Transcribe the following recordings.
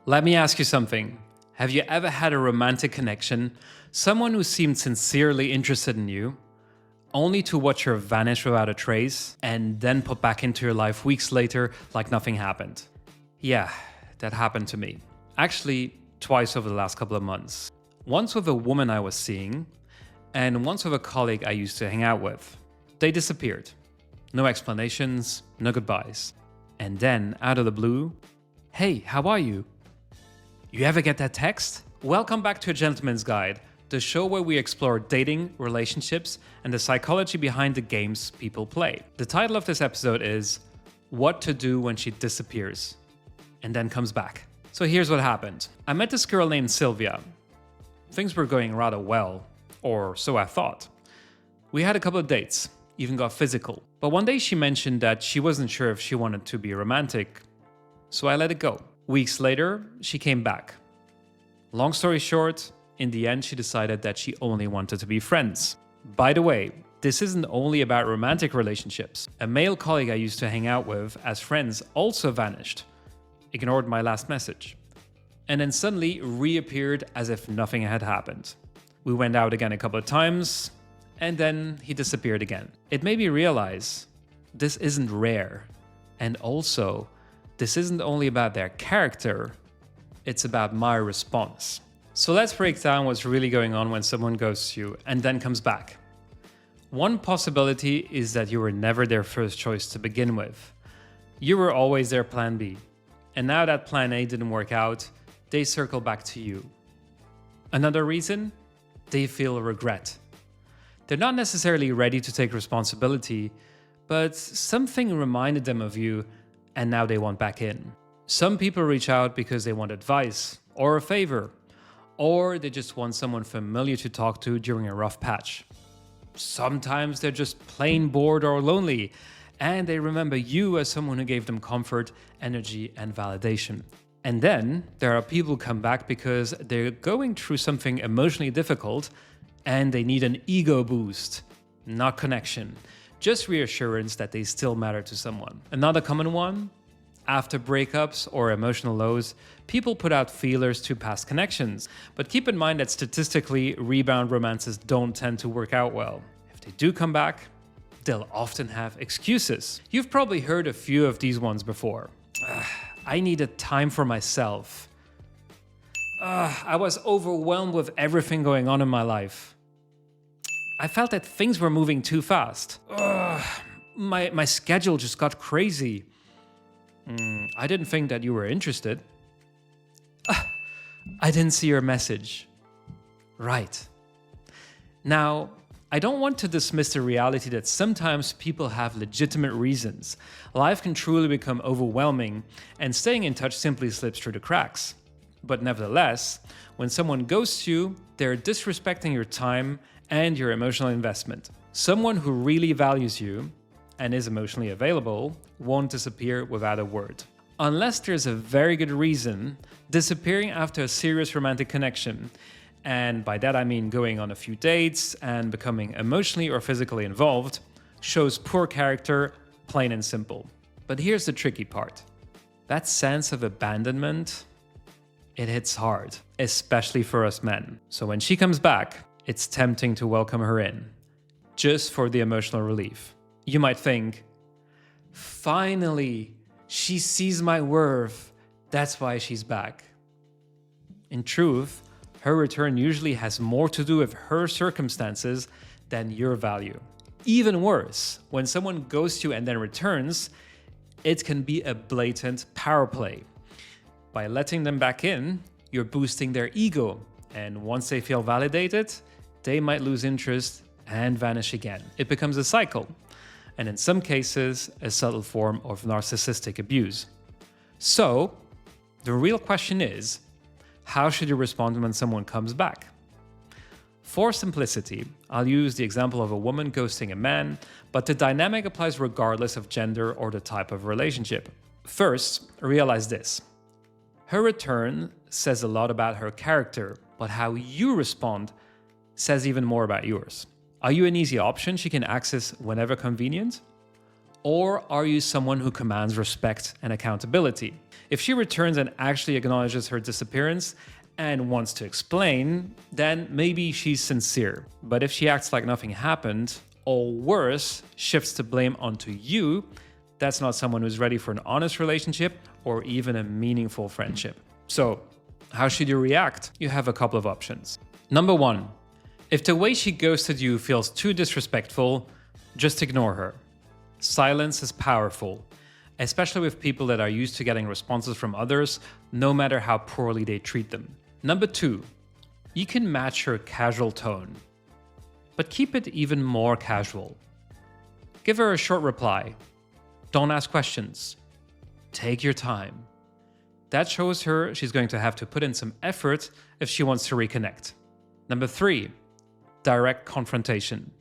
Let me ask you something. Have you ever had a romantic connection, someone who seemed sincerely interested in you, only to watch her vanish without a trace and then pop back into your life weeks later like nothing happened? Yeah, that happened to me. Actually, twice over the last couple of months. Once with a woman I was seeing, and once with a colleague I used to hang out with. They disappeared. No explanations, no goodbyes. And then, out of the blue, hey, how are you? You ever get that text? Welcome back to A Gentleman's Guide, the show where we explore dating, relationships, and the psychology behind the games people play. The title of this episode is What to Do When She Disappears and Then Comes Back. So here's what happened. I met this girl named Sylvia. Things were going rather well, or so I thought. We had a couple of dates, even got physical. But one day she mentioned that she wasn't sure if she wanted to be romantic, so I let it go. Weeks later, she came back. Long story short, in the end, she decided that she only wanted to be friends. By the way, this isn't only about romantic relationships. A male colleague I used to hang out with as friends also vanished, ignored my last message, and then suddenly reappeared as if nothing had happened. We went out again a couple of times, and then he disappeared again. It made me realize this isn't rare, and also, this isn't only about their character, it's about my response. So let's break down what's really going on when someone ghosts you and then comes back. One possibility is that you were never their first choice to begin with. You were always their plan B. And now that plan A didn't work out, they circle back to you. Another reason? They feel regret. They're not necessarily ready to take responsibility, but something reminded them of you and now they want back in. Some people reach out because they want advice or a favor, or they just want someone familiar to talk to during a rough patch. Sometimes they're just plain bored or lonely, and they remember you as someone who gave them comfort, energy, and validation. And then there are people who come back because they're going through something emotionally difficult and they need an ego boost, not connection. Just reassurance that they still matter to someone. Another common one, after breakups or emotional lows, people put out feelers to past connections. But keep in mind that statistically, rebound romances don't tend to work out well. If they do come back, they'll often have excuses. You've probably heard a few of these ones before. I needed time for myself. I was overwhelmed with everything going on in my life. I felt that things were moving too fast. My schedule just got crazy. I didn't think that you were interested. I didn't see your message. Right. Now, I don't want to dismiss the reality that sometimes people have legitimate reasons. Life can truly become overwhelming, and staying in touch simply slips through the cracks. But nevertheless, when someone ghosts you, they're disrespecting your time and your emotional investment. Someone who really values you and is emotionally available won't disappear without a word. Unless there's a very good reason, disappearing after a serious romantic connection, and by that I mean going on a few dates and becoming emotionally or physically involved, shows poor character, plain and simple. But here's the tricky part. That sense of abandonment, it hits hard, especially for us men. So when she comes back, it's tempting to welcome her in, just for the emotional relief. You might think, finally, she sees my worth, that's why she's back. In truth, her return usually has more to do with her circumstances than your value. Even worse, when someone ghosts you and then returns, it can be a blatant power play. By letting them back in, you're boosting their ego, and once they feel validated, they might lose interest and vanish again. It becomes a cycle, and in some cases, a subtle form of narcissistic abuse. So, the real question is, how should you respond when someone comes back? For simplicity, I'll use the example of a woman ghosting a man, but the dynamic applies regardless of gender or the type of relationship. First, realize this. Her return says a lot about her character, but how you respond says even more about yours. Are you an easy option she can access whenever convenient? Or are you someone who commands respect and accountability? If she returns and actually acknowledges her disappearance and wants to explain, then maybe she's sincere. But if she acts like nothing happened, or worse, shifts the blame onto you, that's not someone who's ready for an honest relationship or even a meaningful friendship. So, how should you react? You have a couple of options. Number 1, if the way she ghosted you feels too disrespectful, just ignore her. Silence is powerful, especially with people that are used to getting responses from others, no matter how poorly they treat them. Number 2, you can match her casual tone, but keep it even more casual. Give her a short reply. Don't ask questions. Take your time. That shows her she's going to have to put in some effort if she wants to reconnect. Number 3, direct confrontation.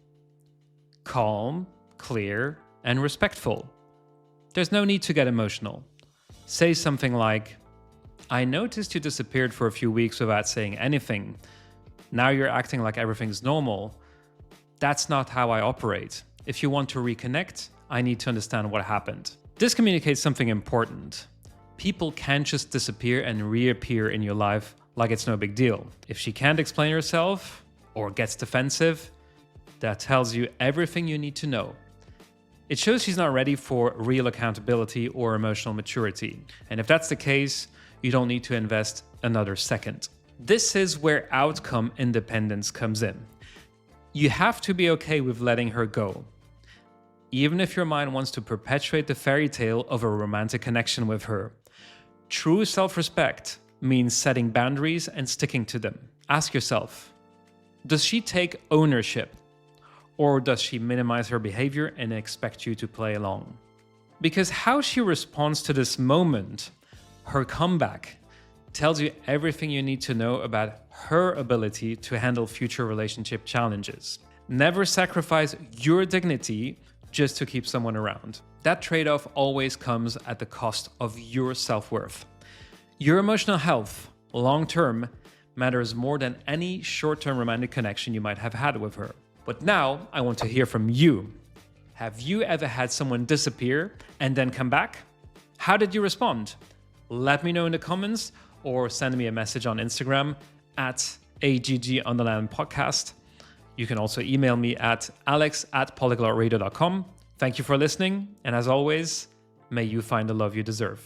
Calm, clear, and respectful. There's no need to get emotional. Say something like, I noticed you disappeared for a few weeks without saying anything. Now you're acting like everything's normal. That's not how I operate. If you want to reconnect, I need to understand what happened. This communicates something important. People can't just disappear and reappear in your life like it's no big deal. If she can't explain herself or gets defensive, that tells you everything you need to know. It shows she's not ready for real accountability or emotional maturity. And if that's the case, you don't need to invest another second. This is where outcome independence comes in. You have to be okay with letting her go, even if your mind wants to perpetuate the fairy tale of a romantic connection with her. True self-respect means setting boundaries and sticking to them. Ask yourself, does she take ownership? Or does she minimize her behavior and expect you to play along? Because how she responds to this moment, her comeback, tells you everything you need to know about her ability to handle future relationship challenges. Never sacrifice your dignity just to keep someone around. That trade-off always comes at the cost of your self-worth. Your emotional health, long-term, matters more than any short-term romantic connection you might have had with her. But now, I want to hear from you. Have you ever had someone disappear and then come back? How did you respond? Let me know in the comments or send me a message on Instagram at @AGG_podcast. You can also email me at alex@polyglotradio.com. Thank you for listening, and as always, may you find the love you deserve.